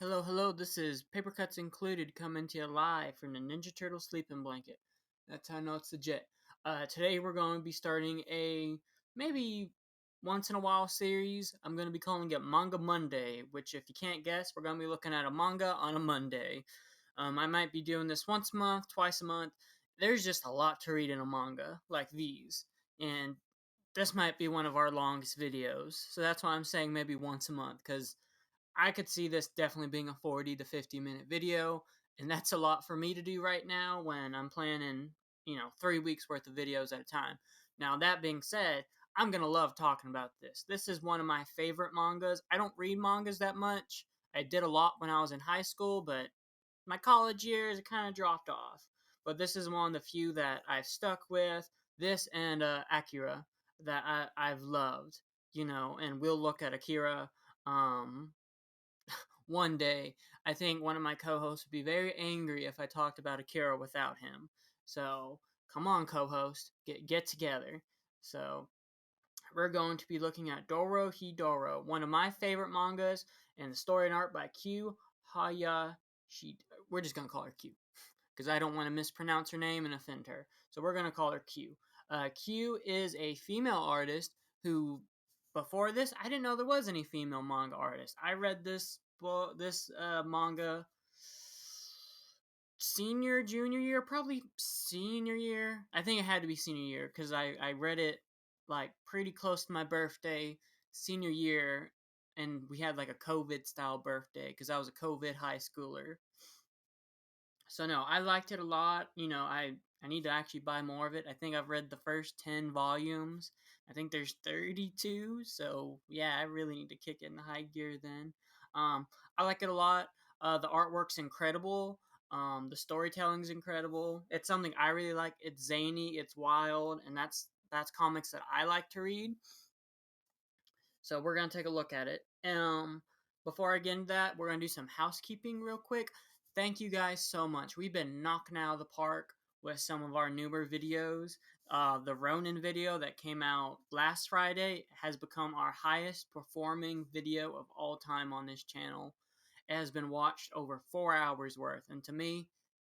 Hello, hello, this is Paper Cuts Included coming to you live from the Ninja Turtle sleeping blanket. That's how I know it's legit. Today we're going to be starting a maybe once in a while series. I'm going to be calling it Manga Monday, which if you can't guess, we're going to be looking at a manga on a Monday. I might be doing this once a month, twice a month. There's just a lot to read in a manga like these. And this might be one of our longest videos. So that's why I'm saying maybe once a month, because I could see this definitely being a 40 to 50 minute video, and that's a lot for me to do right now when I'm planning, 3 weeks worth of videos at a time. Now, that being said, I'm going to love talking about this. This is one of my favorite mangas. I don't read mangas that much. I did a lot when I was in high school, but my college years, it kind of dropped off. But this is one of the few that I've stuck with. This and Akira that I've loved, and we'll look at Akira one day. I think one of my co-hosts would be very angry if I talked about Akira without him. So come on, co-host, get together. So we're going to be looking at Dorohedoro, one of my favorite mangas, and the story and art by Q Hayashi. We're just gonna call her Q because I don't want to mispronounce her name and offend her. So we're gonna call her Q. Q is a female artist who, before this, I didn't know there was any female manga artists. I read this manga junior year, probably senior year. I think it had to be senior year because I read it like pretty close to my birthday, senior year, and we had like a COVID style birthday because I was a COVID high schooler. So no, I liked it a lot. I need to actually buy more of it. I think I've read the first 10 volumes. I think there's 32. So yeah, I really need to kick it in the high gear then. I like it a lot. The artwork's incredible. The storytelling's incredible. It's something I really like. It's zany, it's wild, and that's comics that I like to read. So we're gonna take a look at it. Before I get into that, we're gonna do some housekeeping real quick. Thank you guys so much. We've been knocking out of the park with some of our newer videos. The Ronin video that came out last Friday has become our highest performing video of all time on this channel. It has been watched over 4 hours worth, and to me,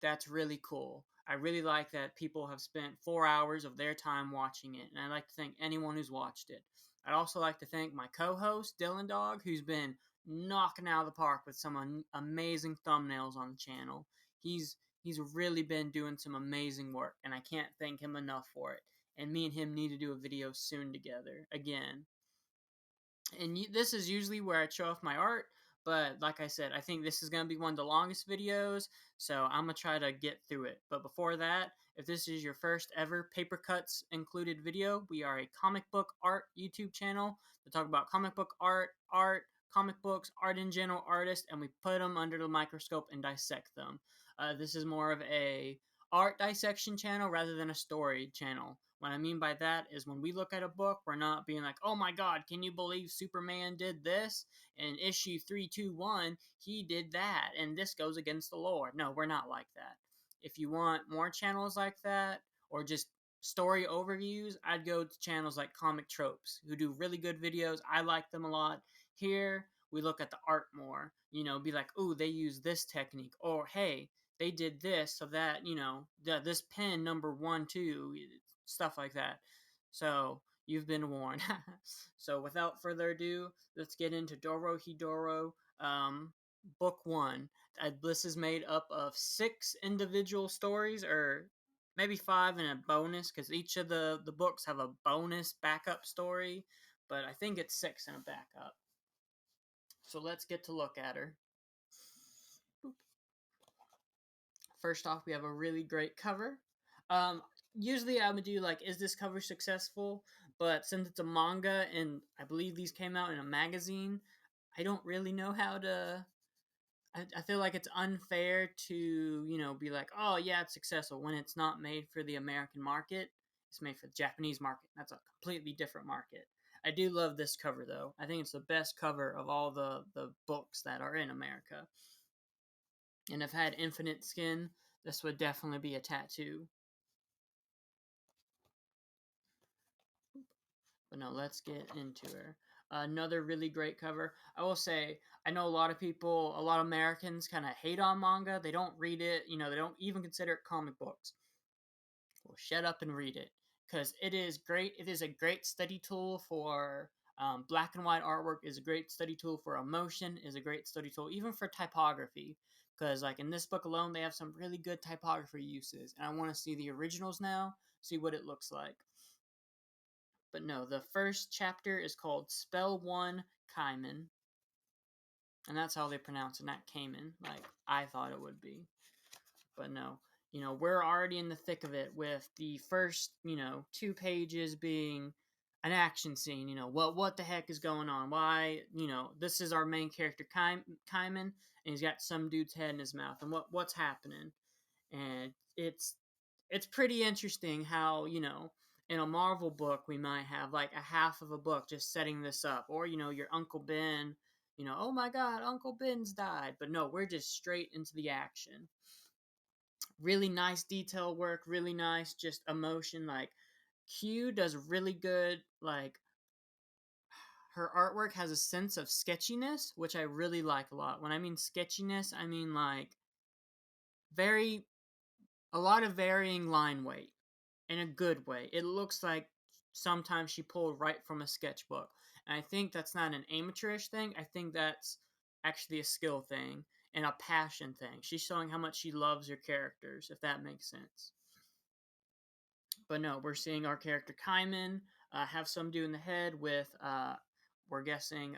that's really cool. I really like that people have spent 4 hours of their time watching it, and I'd like to thank anyone who's watched it. I'd also like to thank my co-host, Dylan Dog, who's been knocking out of the park with some amazing thumbnails on the channel. He's really been doing some amazing work, and I can't thank him enough for it. And me and him need to do a video soon together again. And this is usually where I show off my art, but like I said, I think this is going to be one of the longest videos, so I'm going to try to get through it. But before that, if this is your first ever Paper Cuts Included video, we are a comic book art YouTube channel to talk about comic book comic books, art in general, artists, and we put them under the microscope and dissect them. This is more of a art dissection channel rather than a story channel. What I mean by that is when we look at a book, we're not being like, oh my god, can you believe Superman did this? In issue 321, he did that, and this goes against the lore. No, we're not like that. If you want more channels like that, or just story overviews, I'd go to channels like Comic Tropes, who do really good videos. I like them a lot. Here, we look at the art more. Be like, ooh, they use this technique. Or, hey, they did this so that, this pen number 1, 2, stuff like that. So you've been warned. So without further ado, let's get into Dorohedoro, book 1. This is made up of 6 individual stories, or maybe 5 and a bonus, because each of the books have a bonus backup story, but I think it's 6 and a backup. So let's get to look at her. First off, we have a really great cover. Usually I would do like, is this cover successful? But since it's a manga and I believe these came out in a magazine, I don't really know how to. I feel like it's unfair to, be like, oh yeah, it's successful when it's not made for the American market. It's made for the Japanese market. That's a completely different market. I do love this cover though. I think it's the best cover of all the books that are in America. And if I had infinite skin, this would definitely be a tattoo. But no, let's get into her. Another really great cover. I will say, I know a lot of people, a lot of Americans kind of hate on manga. They don't read it, they don't even consider it comic books. Well, shut up and read it because it is great. It is a great study tool for black and white artwork. Is a great study tool for emotion. Is a great study tool even for typography. Because like in this book alone, they have some really good typography uses, and I want to see the originals now, see what it looks like. But no, the first chapter is called Spell One Kaiman, and that's how they pronounce it, not Cayman, like I thought it would be. But no, we're already in the thick of it with the first, 2 pages being an action scene. What the heck is going on? Why, this is our main character, Kaiman, and he's got some dude's head in his mouth, and what's happening? And it's pretty interesting how, in a Marvel book we might have like a half of a book just setting this up, or your Uncle Ben, oh my God, Uncle Ben's died. But no, we're just straight into the action. Really nice detail work, really nice just emotion. Like Q does really good. Like her artwork has a sense of sketchiness, which I really like a lot. When I mean sketchiness, I mean like very a lot of varying line weight in a good way. It looks like sometimes she pulled right from a sketchbook. And I think that's not an amateurish thing. I think that's actually a skill thing and a passion thing. She's showing how much she loves her characters, if that makes sense. But no, we're seeing our character Kaiman have some dude in the head with, we're guessing,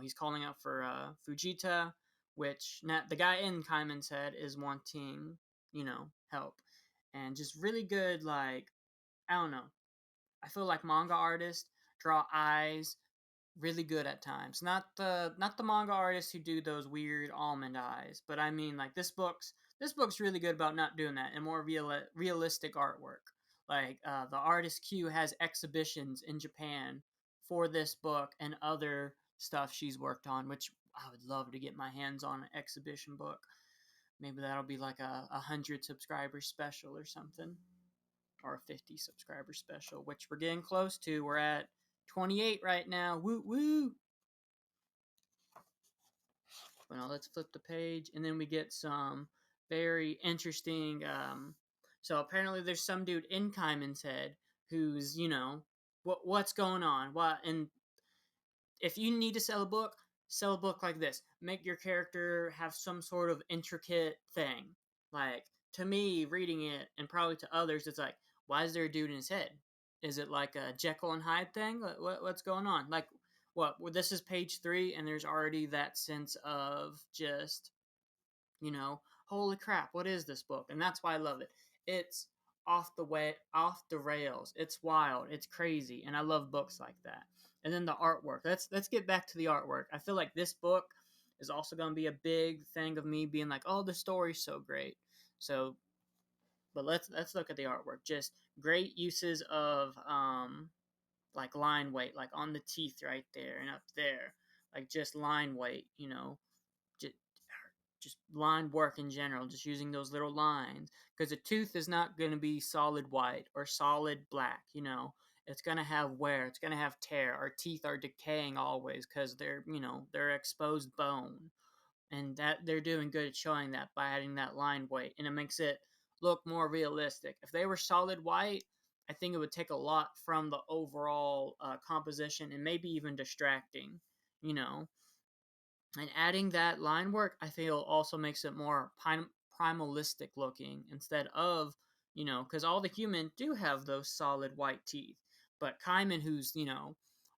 he's calling out for Fujita, which not, the guy in Kaiman's head is wanting, help. And just really good, like, I don't know. I feel like manga artists draw eyes really good at times. Not the manga artists who do those weird almond eyes, but I mean like this book's really good about not doing that and more realistic artwork. Like the artist Q has exhibitions in Japan for this book and other stuff she's worked on, which I would love to get my hands on an exhibition book. Maybe that'll be like a 100 subscriber special or something, or a 50 subscriber special, which we're getting close to. We're at 28 right now. Woo woo! But now let's flip the page, and then we get some very interesting. So apparently, there's some dude in Kaiman's head who's, what's going on? What? And if you need to sell a book like this. Make your character have some sort of intricate thing. Like, to me, reading it, and probably to others, it's like, why is there a dude in his head? Is it like a Jekyll and Hyde thing? What's going on? Like, what? Well, this is page 3, and there's already that sense of just, holy crap, what is this book? And that's why I love it. It's off the rails. It's wild. It's crazy, and I love books like that. And then the artwork. Let's get back to the artwork. I feel like this book is also going to be a big thing of me being like, oh, the story's so great. So, but let's look at the artwork. Just great uses of like line weight, like on the teeth right there and up there, like just line weight. Just just line work in general, just using those little lines. Because a tooth is not going to be solid white or solid black, It's going to have wear, it's going to have tear. Our teeth are decaying always because they're exposed bone. And that they're doing good at showing that by adding that line weight. And it makes it look more realistic. If they were solid white, I think it would take a lot from the overall composition and maybe even distracting, you know and adding that line work, I feel also makes it more primalistic looking instead of, because all the human do have those solid white teeth. But Kaiman, who's,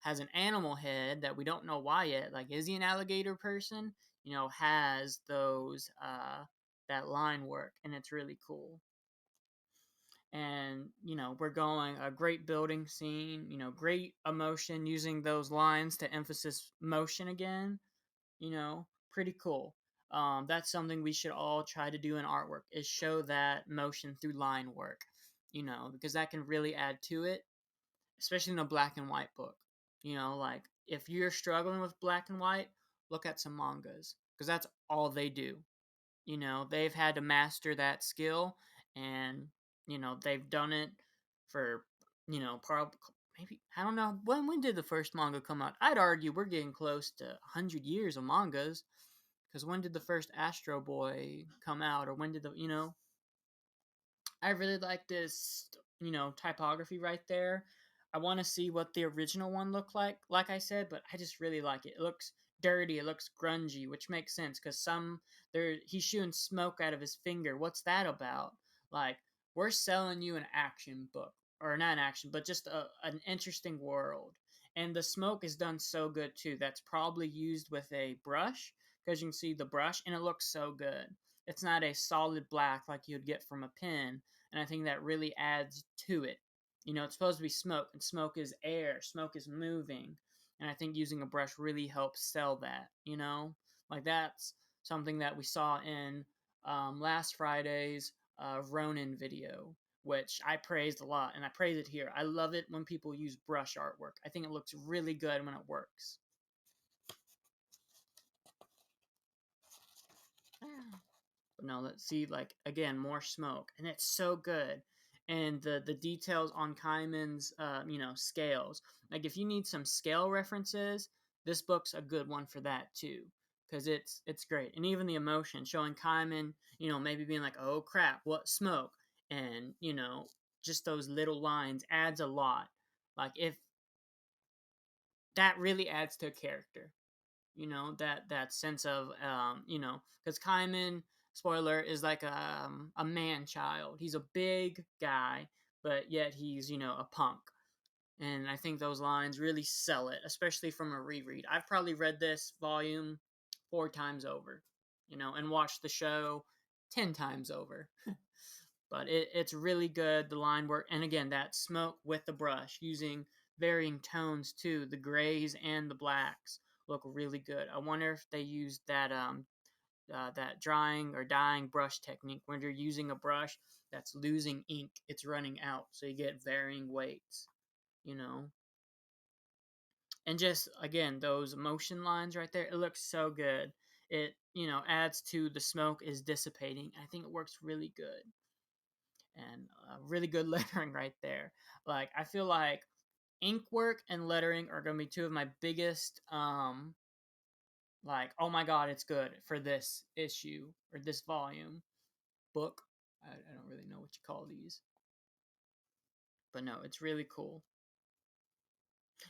has an animal head that we don't know why yet, like, is he an alligator person? Has that line work, and it's really cool. And, we're going a great building scene, great emotion using those lines to emphasize motion again, pretty cool. That's something we should all try to do in artwork, is show that motion through line work, because that can really add to it, especially in a black and white book. Like if you're struggling with black and white, look at some mangas, because that's all they do. They've had to master that skill, and they've done it for, maybe I don't know when did the first manga come out. I'd argue we're getting close to 100 years of mangas, because when did the first Astro Boy come out, or when did the I really like this, typography right there. I want to see what the original one looked like I said, but I just really like it. It looks dirty, it looks grungy, which makes sense because he's shooting smoke out of his finger. What's that about? Like, we're selling you an action book, or not an action, but just an interesting world. And the smoke is done so good too. That's probably used with a brush, because you can see the brush and it looks so good. It's not a solid black like you'd get from a pen, and I think that really adds to it. It's supposed to be smoke, and smoke is air, smoke is moving, and I think using a brush really helps sell that. Like that's something that we saw in last Friday's Ronin video, which I praised a lot, and I praise it here. I love it when people use brush artwork. I think it looks really good when it works. No, let's see, like, again, more smoke, and it's so good. And the details on Kaiman's scales, like if you need some scale references, this book's a good one for that too, because it's great. And even the emotion, showing Kaiman, maybe being like, oh crap, what smoke, and just those little lines adds a lot. Like, if that really adds to a character, that sense of because Kaiman, spoiler, is like a man child. He's a big guy, but yet he's a punk. And I think those lines really sell it, especially from a reread. I've probably read this volume 4 times over, and watched the show 10 times over. But it's really good, the line work, and again, that smoke with the brush, using varying tones too. The grays and the blacks look really good. I wonder if they used that drying or dyeing brush technique when you're using a brush that's losing ink, it's running out, so you get varying weights, you know. And just again, those motion lines right there, it looks so good. It adds to the smoke is dissipating. I think it works really good, and really good lettering right there. Like, I feel like ink work and lettering are going to be two of my biggest like, oh my god, it's good for this issue or this volume book. I don't really know what you call these, but no, it's really cool.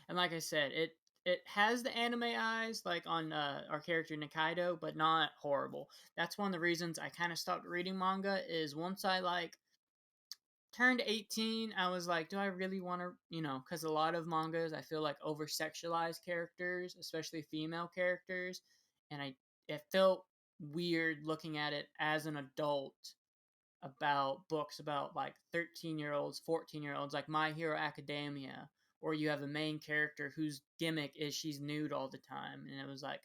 And like I said, it has the anime eyes like on our character Nikaido, but not horrible. That's one of the reasons I kind of stopped reading manga. Is once I like turned 18, I was like, do I really want to, because a lot of mangas I feel like over sexualize characters, especially female characters, and it felt weird looking at it as an adult about books about like 13-year-olds, 14-year-olds, like My Hero Academia, or you have a main character whose gimmick is she's nude all the time, and it was like,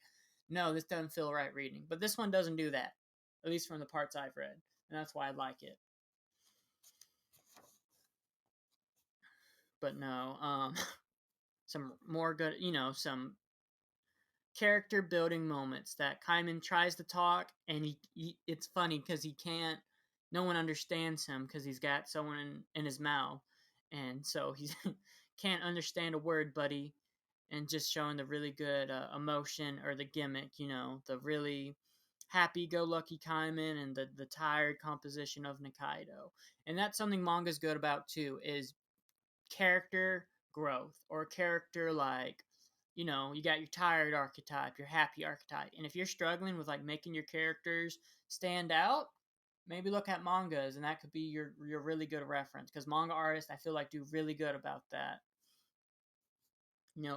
no, this doesn't feel right reading. But this one doesn't do that, at least from the parts I've read, and that's why I like it. But no, some more good, some character building moments that Kaiman tries to talk, and it's funny because he can't, no one understands him because he's got someone in his mouth, and so he can't understand a word, buddy. And just showing the really good emotion, or the gimmick, the really happy-go-lucky Kaiman, and the tired composition of Nikaido. And that's something manga's good about too, is character growth, or character, like, you got your tired archetype, your happy archetype, and if you're struggling with like making your characters stand out, maybe look at mangas, and that could be your really good reference, because manga artists, I feel like, do really good about that.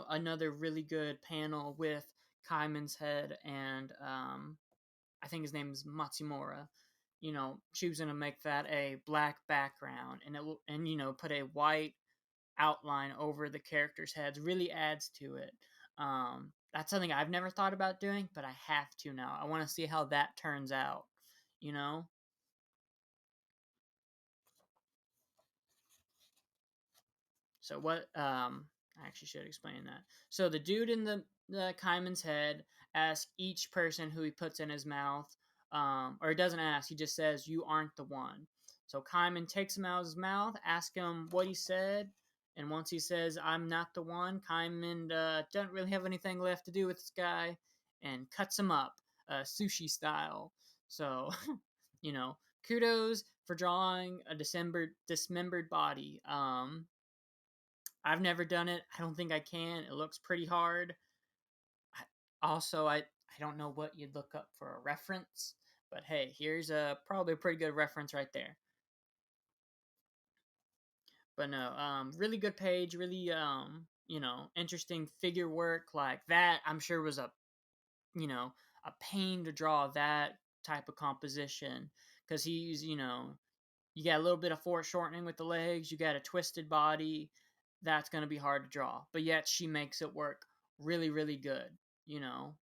Another really good panel with Kaiman's head, and I think his name is Matsumura. She was gonna make that a black background, and put a white outline over the characters' heads. Really adds to it. That's something I've never thought about doing, but I have to now. I want to see how that turns out. You know. So what? I actually should explain that. So the dude in the Kaiman's head asks each person who he puts in his mouth, or he doesn't ask. He just says, "You aren't the one." So Kaiman takes him out of his mouth, asks him what he said, And once he says, "I'm not the one," Kaiman doesn't really have anything left to do with this guy and cuts him up, sushi style. So, you know, kudos for drawing a dismembered body. I've never done it. I don't think I can. It looks pretty hard. I don't know what you'd look up for a reference, but hey, here's a probably a pretty good reference right there. But no, really good page, really interesting figure work like that. I'm sure was you know a pain to draw that type of composition because he's you got a little bit of foreshortening with the legs, you got a twisted body. That's gonna be hard to draw, but yet she makes it work really, really good. You know,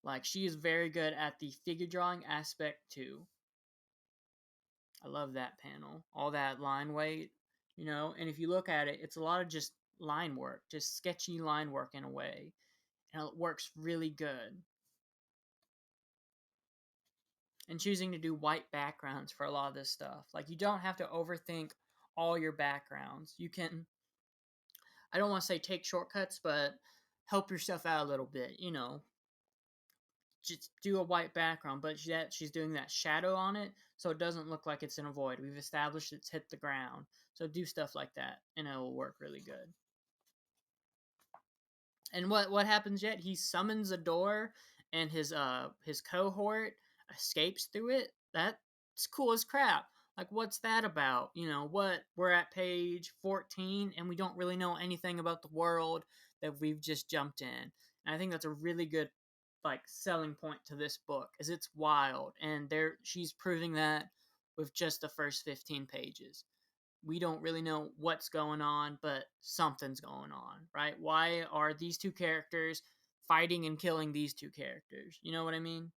like she is very good at the figure drawing aspect too. I love that panel. All that line weight, and if you look at it, it's a lot of just line work, just sketchy line work in a way. And it works really good. And choosing to do white backgrounds for a lot of this stuff. Like, you don't have to overthink all your backgrounds. You can, I don't want to say take shortcuts, but help yourself out a little bit, just do a white background, but she's doing that shadow on it, so it doesn't look like it's in a void. We've established it's hit the ground, so do stuff like that, and it will work really good. And what happens yet? He summons a door, and his cohort escapes through it. That's cool as crap. Like, what's that about? What we're at page 14, and we don't really know anything about the world that we've just jumped in. And I think that's a really good like selling point to this book, is it's wild, and she's proving that with just the first 15 pages. We don't really know what's going on, but something's going on, right? Why are these two characters fighting and killing these two characters? You know what I mean?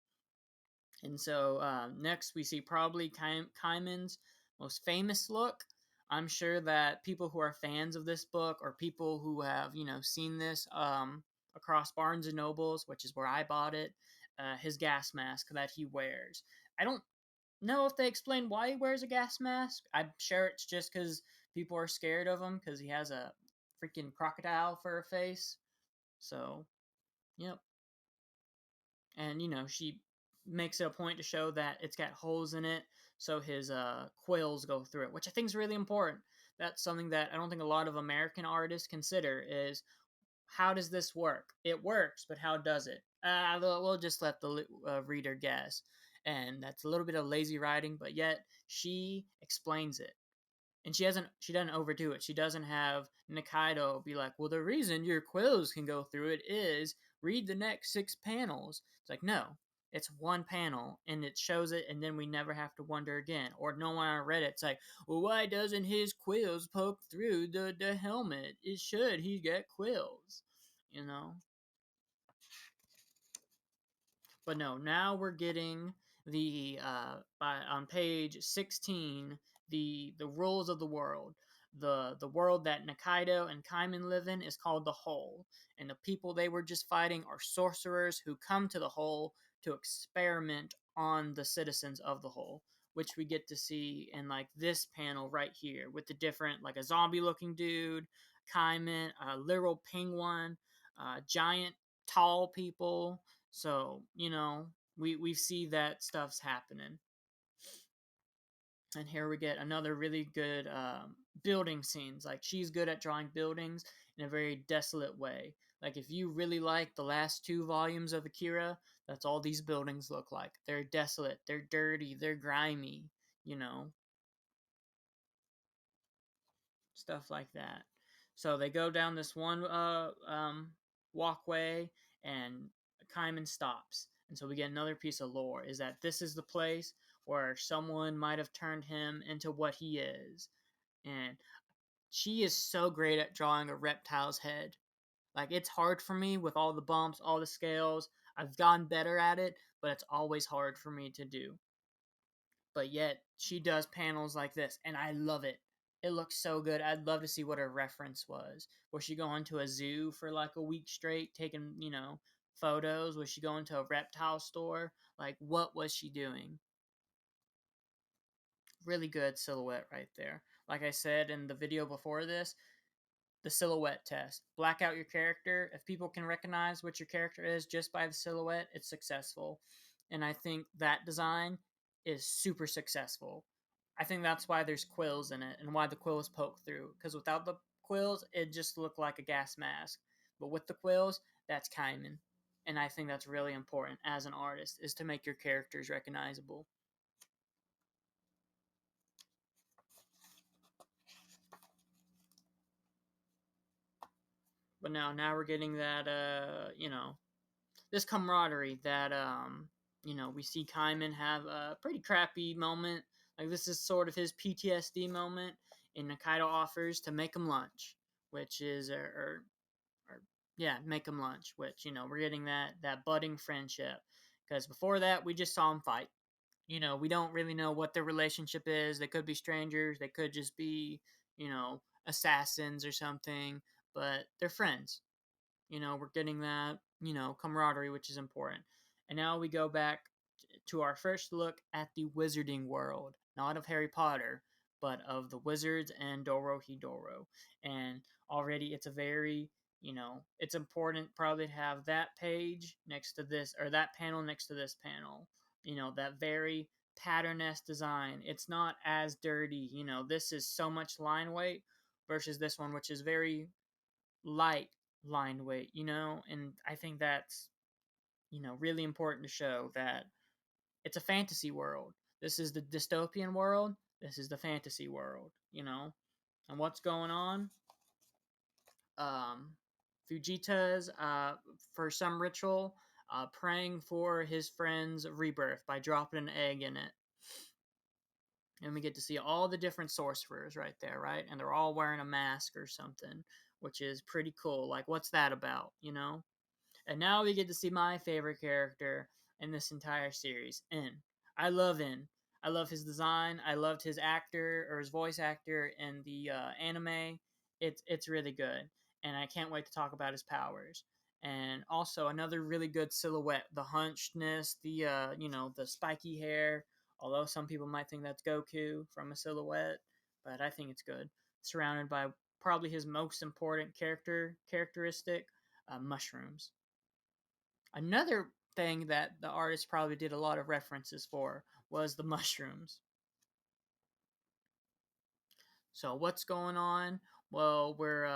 And so next we see probably Kaiman's most famous look. I'm sure that people who are fans of this book, or people who have seen this across Barnes and Nobles, which is where I bought it, his gas mask that he wears. I don't know if they explain why he wears a gas mask. I'm sure it's just because people are scared of him because he has a freaking crocodile for a face. So, yep. And she makes it a point to show that it's got holes in it, so his quills go through it, which I think is really important. That's something that I don't think a lot of American artists consider, is how does this work? It works, but how does it? We'll just let the reader guess. And that's a little bit of lazy writing, but yet she explains it. And she doesn't overdo it. She doesn't have Nikaido be like, well, the reason your quills can go through it is read the next 6 panels. It's like, no, it's one panel and it shows it, and then we never have to wonder again. Or no one on Reddit, it's like, well, why doesn't his quills poke through the helmet? It should. He get quills, you know? But no, now we're getting the on page 16, the rules of the world. The world that Nikaido and Kaiman live in is called the Whole, and the people they were just fighting are sorcerers who come to the Whole to experiment on the citizens of the Whole, which we get to see in like this panel right here with the different, like a zombie looking dude, Kaiman, a literal penguin, giant tall people. So, we see that stuff's happening. And here we get another really good building scenes. Like, she's good at drawing buildings in a very desolate way. Like, if you really like the last 2 volumes of Akira, that's all these buildings look like. They're desolate, they're dirty, they're grimy, you know, stuff like that. So they go down this one walkway, and Kaiman stops. And so we get another piece of lore, is that this is the place where someone might have turned him into what he is. And she is so great at drawing a reptile's head. Like, it's hard for me with all the bumps, all the scales. I've gotten better at it, but it's always hard for me to do. But yet she does panels like this, and I love it. It looks so good. I'd love to see what her reference was. Was she going to a zoo for like a week straight taking, photos? Was she going to a reptile store? Like, what was she doing? Really good silhouette right there. like I said in the video before this, the silhouette test. Black out your character. If people can recognize what your character is just by the silhouette, it's successful. And I think that design is super successful. I think that's why there's quills in it and why the quills poke through. Because without the quills, it just looked like a gas mask. But with the quills, that's Kaiman. And I think that's really important as an artist, is to make your characters recognizable. But now we're getting that this camaraderie that we see Kaiman have a pretty crappy moment. Like this is sort of his PTSD moment, and Nakaido offers to make him lunch, which is or yeah, make him lunch, which we're getting that budding friendship. Because before that, we just saw him fight. We don't really know what their relationship is. They could be strangers. They could just be assassins or something. But they're friends. We're getting that, camaraderie, which is important. And now we go back to our first look at the wizarding world, not of Harry Potter, but of the wizards and Dorohedoro. And already it's a very, it's important probably to have that page next to this, or that panel next to this panel. That very pattern-esque design. It's not as dirty. This is so much line weight versus this one, which is very light line weight, and I think that's, really important to show that it's a fantasy world. This is the dystopian world, this is the fantasy world, and what's going on. Um, Fujita's, for some ritual, praying for his friend's rebirth by dropping an egg in it. And we get to see all the different sorcerers right there, right? And they're all wearing a mask or something, which is pretty cool. Like, what's that about, And now we get to see my favorite character in this entire series, In. I love In. I love his design. I loved his actor or his voice actor in the anime. It's really good, and I can't wait to talk about his powers. And also another really good silhouette, the hunchedness, the the spiky hair. Although some people might think that's Goku from a silhouette, but I think it's good. Surrounded by probably his most important characteristic, mushrooms. Another thing that the artist probably did a lot of references for was the mushrooms. So what's going on? Well, we're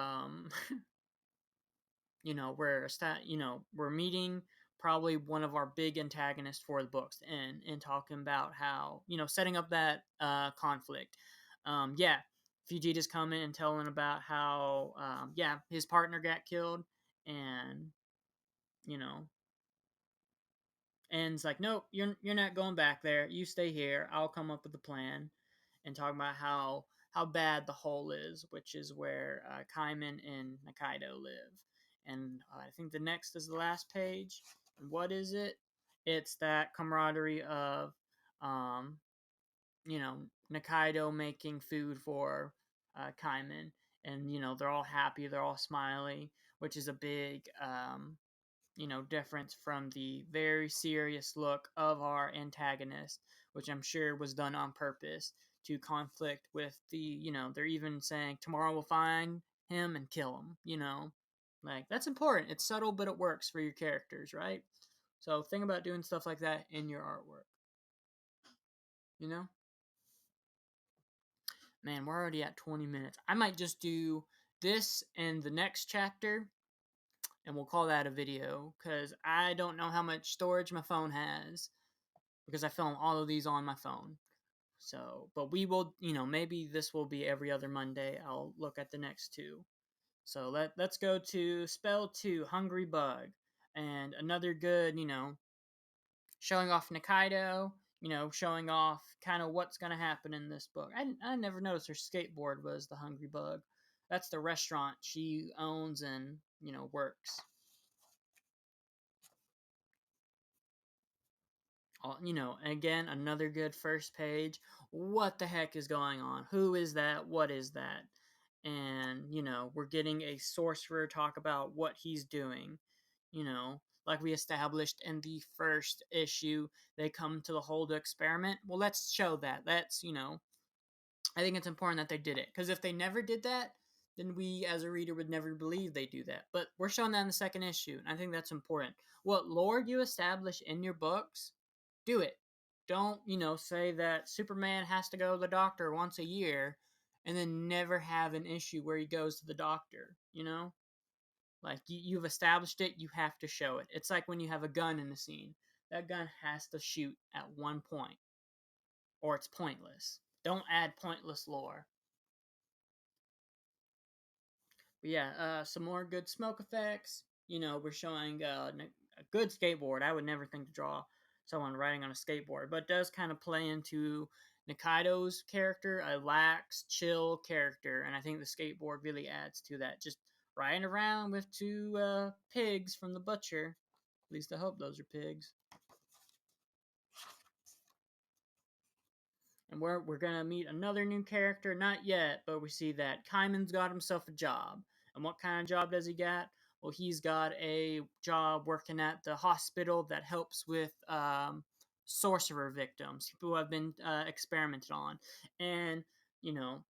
we're meeting probably one of our big antagonists for the books, and talking about how setting up that conflict. Yeah, Fujita's coming and telling about how his partner got killed, and you know and it's like, nope, you're not going back there. You stay here. I'll come up with a plan, and talk about how bad the hole is, which is where Kaiman and Nakaido live. And I think the next is the last page. And what is it? It's that camaraderie of, um, you know, Nakaido making food for Kaiman, and they're all happy, they're all smiley, which is a big difference from the very serious look of our antagonist, which I'm sure was done on purpose to conflict with they're even saying tomorrow we'll find him and kill him. Like, that's important. It's subtle, but it works for your characters, right? So think about doing stuff like that in your artwork. You know? Man, we're already at 20 minutes. I might just do this and the next chapter, and we'll call that a video, because I don't know how much storage my phone has, because I film all of these on my phone. So, but we will, maybe this will be every other Monday. I'll look at the next two. So let's go to Spell 2, Hungry Bug. And another good, showing off Nikaido, showing off kind of what's going to happen in this book. I never noticed her skateboard was the Hungry Bug. That's the restaurant she owns and, works. Again, another good first page. What the heck is going on? Who is that? What is that? And, we're getting a sorcerer talk about what he's doing. Like we established in the first issue, they come to the hole to experiment. Well, let's show that. Let's, I think it's important that they did it, because if they never did that, then we as a reader would never believe they do that. But we're showing that in the second issue, and I think that's important. What lore you establish in your books, do it. Don't, say that Superman has to go to the doctor once a year and then never have an issue where he goes to the doctor. Like, you've established it, you have to show it. It's like when you have a gun in the scene. That gun has to shoot at one point, or it's pointless. Don't add pointless lore. But yeah, some more good smoke effects. We're showing a good skateboard. I would never think to draw someone riding on a skateboard, but it does kind of play into Nikaido's character, a lax, chill character, and I think the skateboard really adds to that. Just riding around with two pigs from the butcher. At least I hope those are pigs. And we're gonna meet another new character, not yet, but we see that Kaiman's got himself a job. And what kind of job does he got? Well, he's got a job working at the hospital that helps with sorcerer victims, people who have been experimented on, and you know,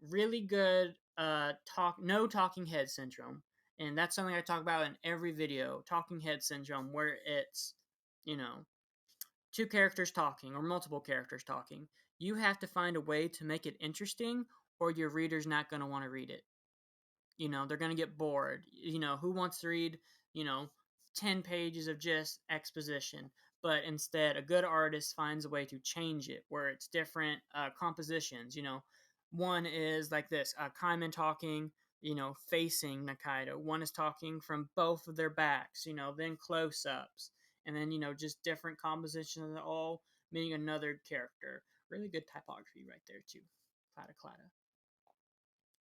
really good no talking head syndrome, and that's something I talk about in every video. Talking head syndrome, where it's you know two characters talking or multiple characters talking. You have to find a way to make it interesting, or your reader's not going to want to read it. They're going to get bored. Who wants to read, you know, 10 pages of just exposition? But instead, a good artist finds a way to change it where it's different compositions. One is like this Kaiman talking, facing Nakaido. One is talking from both of their backs, then close ups. And then, just different compositions, all meaning another character. Really good typography right there, too. Clada, clada.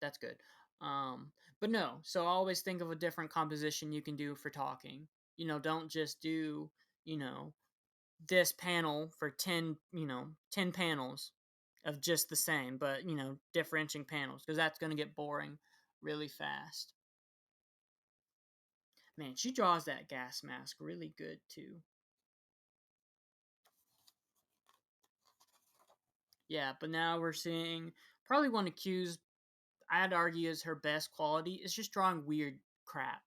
That's good. Um, but no, so always think of a different composition you can do for talking. Don't just do, you know, this panel for 10, 10 panels of just the same, but, differentiating panels, because that's going to get boring really fast. Man, she draws that gas mask really good too. Yeah, but now we're seeing probably one of Q's, I'd argue, is her best quality is just drawing weird crap.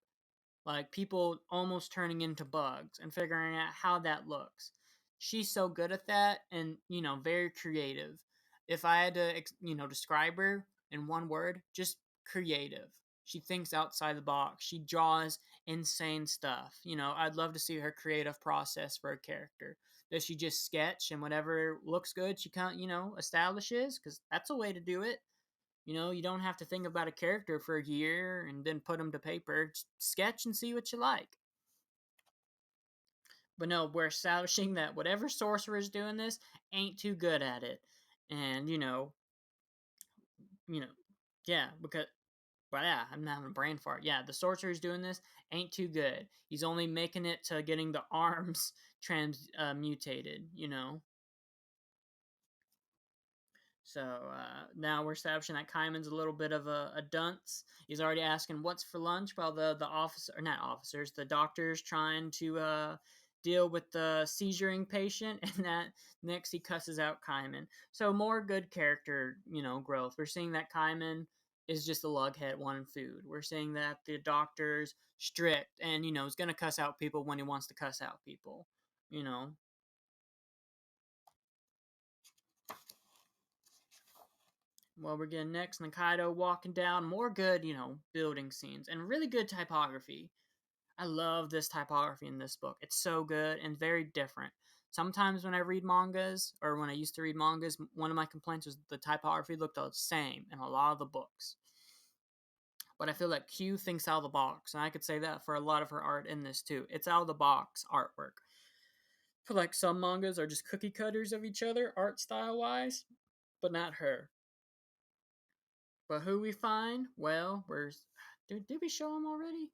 Like people almost turning into bugs and figuring out how that looks. She's so good at that, and very creative. If I had to describe her in one word, just creative. She thinks outside the box. She draws insane stuff. I'd love to see her creative process for a character. Does she just sketch and whatever looks good she can't establishes? Because that's a way to do it. You don't have to think about a character for a year and then put them to paper. Just sketch and see what you like. But no, we're establishing that whatever sorcerer is doing this ain't too good at it. And, you know, yeah, because, well, yeah, I'm having a brain fart. Yeah, the sorcerer is doing this ain't too good. He's only making it to getting the arms transmutated. So now we're establishing that Kaiman's a little bit of a dunce. He's already asking what's for lunch while the officer, or not officers, the doctor's trying to deal with the seizuring patient, and that next he cusses out Kaiman. So more good character, growth. We're seeing that Kaiman is just a lughead wanting food. We're seeing that the doctor's strict and is gonna cuss out people when he wants to cuss out people. You know, Well, we're getting next Nikaido walking down. More good, building scenes and really good typography. I love this typography in this book. It's so good and very different. Sometimes when I read mangas, or when I used to read mangas, one of my complaints was the typography looked the same in a lot of the books. But I feel like Q thinks out of the box, and I could say that for a lot of her art in this too. It's out of the box artwork. I feel like some mangas are just cookie cutters of each other, art style wise, but not her. But who we find? Well, did we show him already?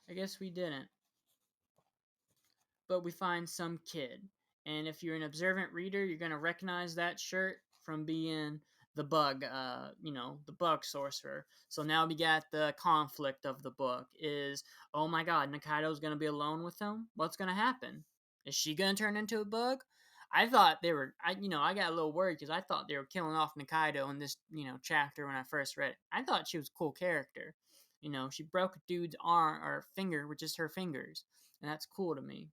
I guess we didn't. But we find some kid. And if you're an observant reader, you're going to recognize that shirt from being the bug, the bug sorcerer. So now we got the conflict of the book is, oh my god, Nikaido's going to be alone with him? What's going to happen? Is she going to turn into a bug? I thought they were, I got a little worried because I thought they were killing off Nikaido in this, chapter when I first read it. I thought she was a cool character. She broke a dude's arm or finger with just her fingers, and that's cool to me.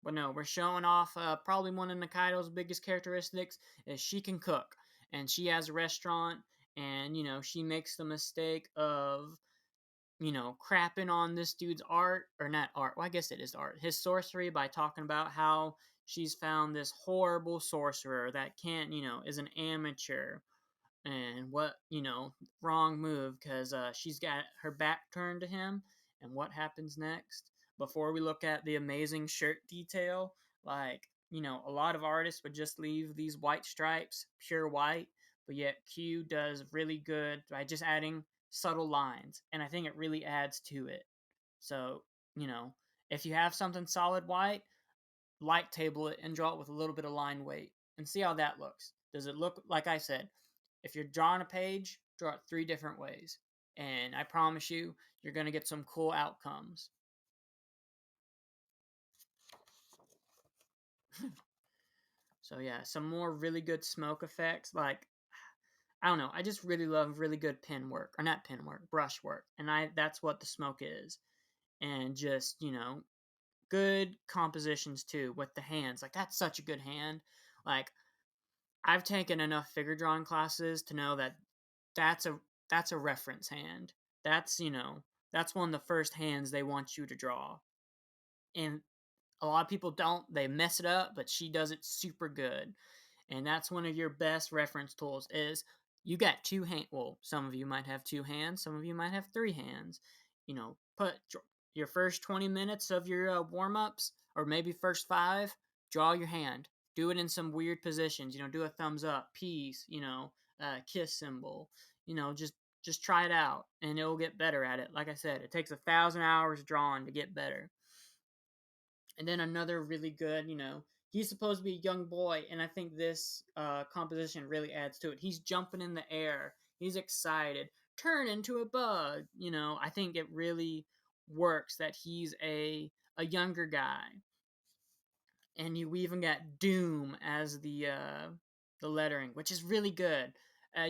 But no, we're showing off probably one of Nikaido's biggest characteristics is she can cook, and she has a restaurant, and she makes the mistake of crapping on this dude's art, or not art. Well, I guess it is art. His sorcery by talking about how she's found this horrible sorcerer that can't, is an amateur, and what wrong move because she's got her back turned to him. And what happens next? Before we look at the amazing shirt detail, like a lot of artists would just leave these white stripes pure white, but yet Q does really good by just adding subtle lines, and I think it really adds to it. So you know if you have something solid white, light table it and draw it with a little bit of line weight and see how that looks. Does it look like I said? If you're drawing a page, draw it 3 different ways, and I promise you, you're gonna get some cool outcomes. So yeah, some more really good smoke effects. Like I don't know, I just really love really good pen work, or not pen work, brush work, and that's what the smoke is. And just good compositions too with the hands. Like that's such a good hand. Like I've taken enough figure drawing classes to know that that's a that's a reference hand. That's that's one of the first hands they want you to draw. And a lot of people don't. They mess it up, but she does it super good. And that's one of your best reference tools is you got 2 hands. Well, some of you might have 2 hands, some of you might have 3 hands. Put your first 20 minutes of your warm-ups, or maybe first 5, draw your hand. Do it in some weird positions. Do a thumbs up, peace, kiss symbol. Just try it out, and it'll get better at it. Like I said, it takes 1,000 hours drawing to get better. And then another really good, he's supposed to be a young boy, and I think this composition really adds to it. He's jumping in the air, he's excited, turn into a bug. I think it really works that he's a younger guy, and we even got Doom as the lettering, which is really good. A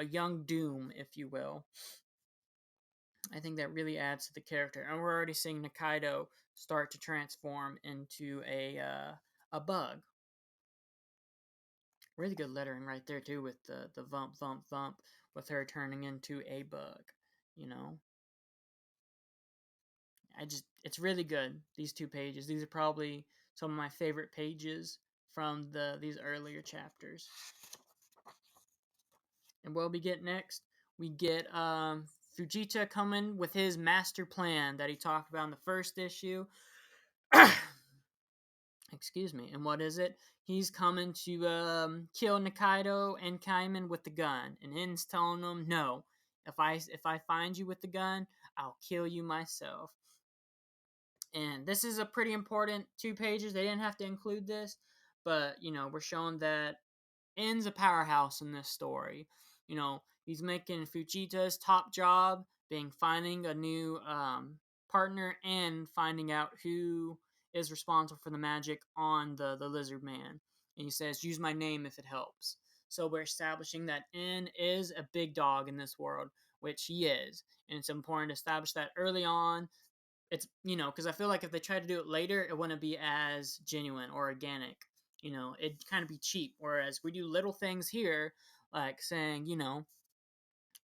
young Doom, if you will. I think that really adds to the character, and we're already seeing Nikaido start to transform into a bug. Really good lettering right there too, with the vump vump vump, with her turning into a bug. You know, it's really good. These 2 pages. These are probably some of my favorite pages from these earlier chapters. And what we get next? We get Fujita coming with his master plan that he talked about in the first issue. Excuse me. And what is it? He's coming to kill Nikaido and Kaiman with the gun, and In's telling him, "No, if I find you with the gun, I'll kill you myself." And this is a pretty important 2 pages. They didn't have to include this, but we're showing that In's a powerhouse in this story. He's making Fujita's top job being finding a new partner and finding out who is responsible for the magic on the lizard man. And he says, "Use my name if it helps." So we're establishing that In is a big dog in this world, which he is. And it's important to establish that early on. It's, because I feel like if they try to do it later, it wouldn't be as genuine or organic. It'd kind of be cheap. Whereas we do little things here, like saying,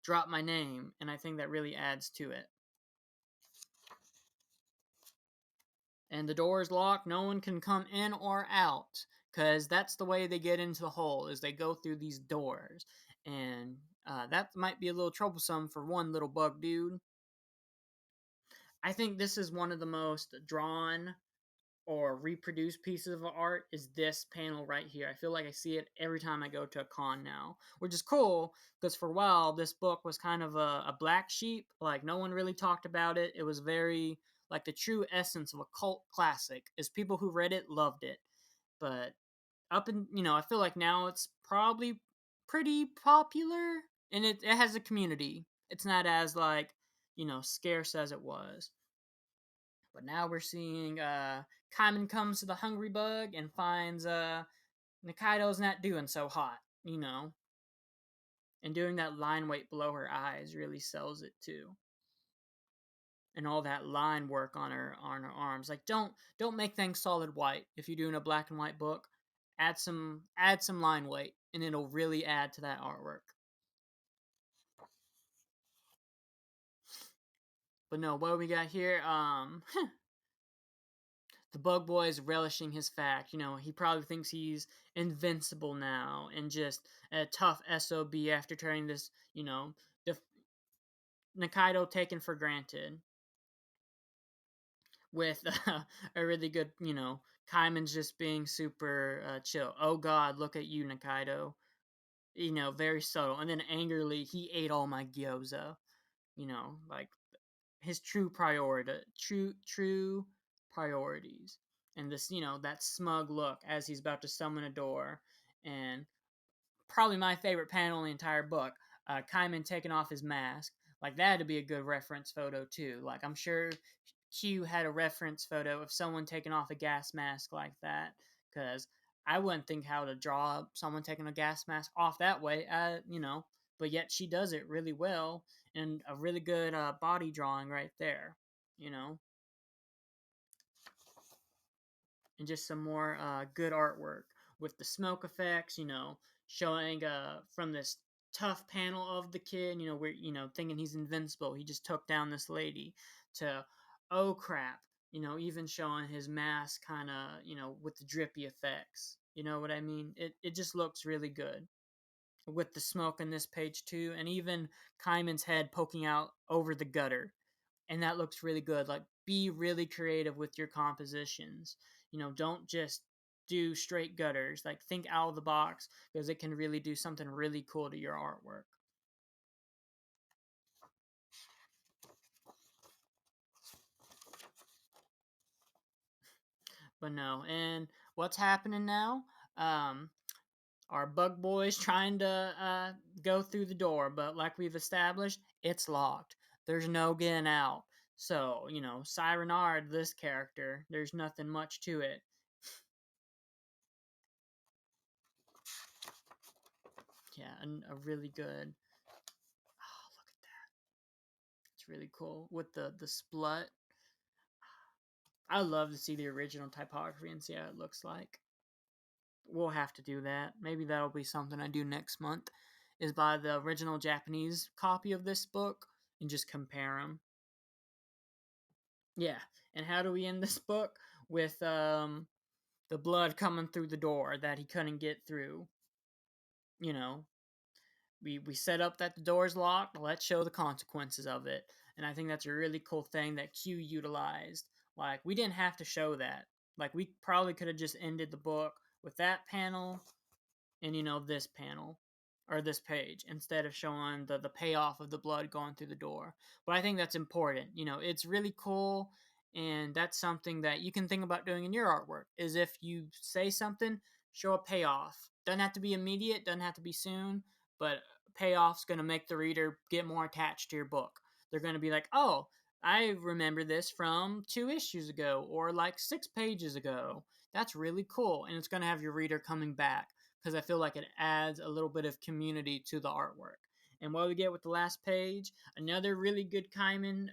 drop my name, and I think that really adds to it. And the door is locked. No one can come in or out, because that's the way they get into the hole, is they go through these doors. And that might be a little troublesome for one little bug dude. I think this is one of the most drawn or reproduced pieces of art is this panel right here. I feel like I see it every time I go to a con now, which is cool because for a while this book was kind of a black sheep. Like no one really talked about it. It was very like the true essence of a cult classic. Is people who read it loved it, but I feel like now it's probably pretty popular and it has a community. It's not as like scarce as it was. But now we're seeing Kaiman comes to the Hungry Bug and finds Nikaido's not doing so hot, you know. And doing that line weight below her eyes really sells it too. And all that line work on her arms. Like don't make things solid white if you're doing a black and white book. Add some line weight and it'll really add to that artwork. But no, what we got here, the Bug Boy is relishing his fact. You know, he probably thinks he's invincible now and just a tough SOB after turning this, the Nikaido taken for granted. With a really good, Kaiman's just being super chill. Oh God, look at you, Nikaido. Very subtle. And then angrily, he ate all my gyoza. Like his true priorities. And this, that smug look as he's about to summon a door. And probably my favorite panel in the entire book, Kaiman taking off his mask. Like that'd be a good reference photo too. Like I'm sure Q had a reference photo of someone taking off a gas mask like that, because I wouldn't think how to draw someone taking a gas mask off that way. But yet she does it really well, and a really good body drawing right there. You know, and just some more good artwork with the smoke effects, showing from this tough panel of the kid, where, thinking he's invincible. He just took down this lady to, oh crap, even showing his mask kind of, with the drippy effects. You know what I mean? It just looks really good with the smoke in this page too, and even Kaiman's head poking out over the gutter, and that looks really good. Like, be really creative with your compositions. Don't just do straight gutters. Like, think out of the box, because it can really do something really cool to your artwork. But no, and what's happening now? Our bug boy's trying to go through the door, but like we've established, it's locked. There's no getting out. So, Sirenard, this character, there's nothing much to it. Yeah, and a really good. Oh, look at that! It's really cool with the splut. I love to see the original typography and see how it looks like. We'll have to do that. Maybe that'll be something I do next month. Is buy the original Japanese copy of this book and just compare them. Yeah, and how do we end this book? With the blood coming through the door that he couldn't get through. You know, we set up that the door's locked. Let's show the consequences of it, and I think that's a really cool thing that Q utilized. Like, we didn't have to show that. Like, we probably could have just ended the book with that panel and, this panel or this page, instead of showing the payoff of the blood going through the door. But I think that's important. It's really cool, and that's something that you can think about doing in your artwork. Is if you say something, show a payoff. Doesn't have to be immediate, doesn't have to be soon, but payoff's going to make the reader get more attached to your book. They're going to be like, oh, I remember this from 2 issues ago, or like 6 pages ago. That's really cool, and it's going to have your reader coming back, because I feel like it adds a little bit of community to the artwork. And what we get with the last page, another really good Kaiman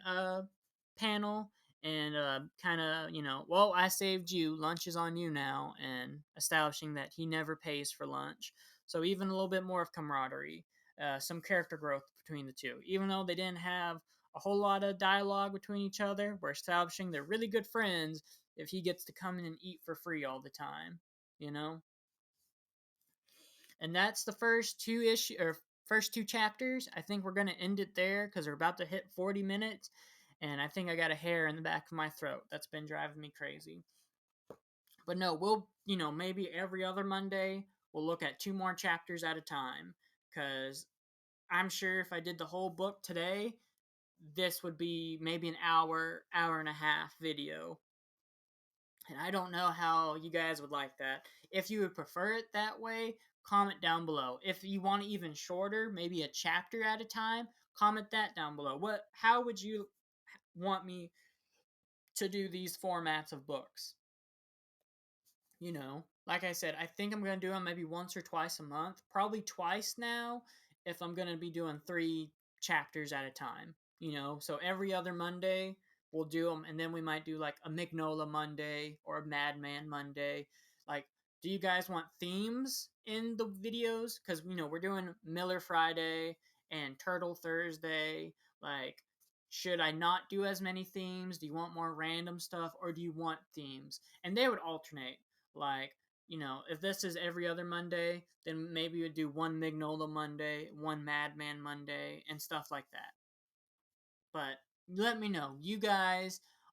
panel, and kind of, well, I saved you, lunch is on you now, and establishing that he never pays for lunch. So even a little bit more of camaraderie, some character growth between the two. Even though they didn't have a whole lot of dialogue between each other, we're establishing they're really good friends if he gets to come in and eat for free all the time, you know? And that's the first two chapters. I think we're gonna end it there because we're about to hit 40 minutes, and I think I got a hair in the back of my throat that's been driving me crazy. But no, we'll maybe every other Monday we'll look at 2 more chapters at a time, because I'm sure if I did the whole book today, this would be maybe an hour and a half video. And I don't know how you guys would like that. If you would prefer it that way, comment down below. If you want it even shorter, maybe a chapter at a time, comment that down below. How would you want me to do these formats of books? Like I said, I think I'm going to do them maybe once or twice a month. Probably twice now if I'm going to be doing 3 chapters at a time. So every other Monday we'll do them, and then we might do like a Mignola Monday or a Madman Monday. Like, do you guys want themes in the videos? Because, we're doing Miller Friday and Turtle Thursday. Like, should I not do as many themes? Do you want more random stuff, or do you want themes? And they would alternate. Like, if this is every other Monday, then maybe we'd do one Mignola Monday, one Madman Monday, and stuff like that. But let me know.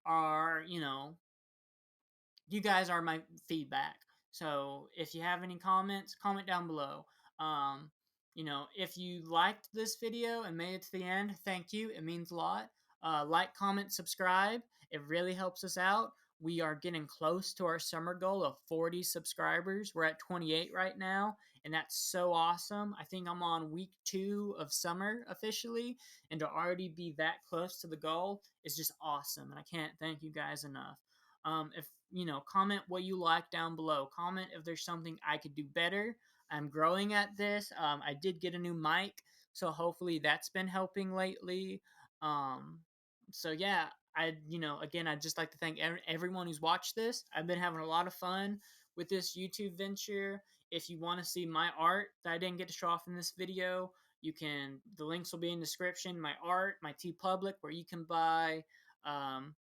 Are, you guys are my feedback. So if you have any comments, comment down below. Um, if you liked this video and made it to the end, thank you. It means a lot. Like, comment, subscribe. It really helps us out. We are getting close to our summer goal of 40 subscribers. We're at 28 right now, and that's so awesome. I think I'm on week 2 of summer officially, and to already be that close to the goal is just awesome. And I can't thank you guys enough. If comment what you like down below. Comment if there's something I could do better. I'm growing at this. I did get a new mic, so hopefully that's been helping lately. Um, so yeah, again, I'd just like to thank everyone who's watched this. I've been having a lot of fun with this YouTube venture. If you want to see my art that I didn't get to show off in this video, you can. The links will be in the description. My art, my TeePublic, where you can buy um,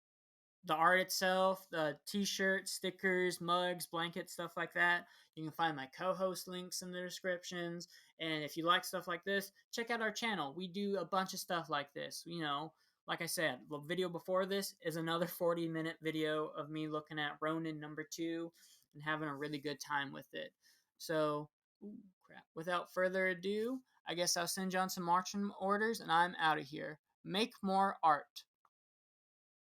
the art itself, the t-shirts, stickers, mugs, blankets, stuff like that. You can find my co-host links in the descriptions. And if you like stuff like this, check out our channel. We do a bunch of stuff like this. Like I said, the video before this is another 40-minute video of me looking at Ronin #2 and having a really good time with it. So, ooh, crap. Without further ado, I guess I'll send you on some marching orders and I'm out of here. Make more art.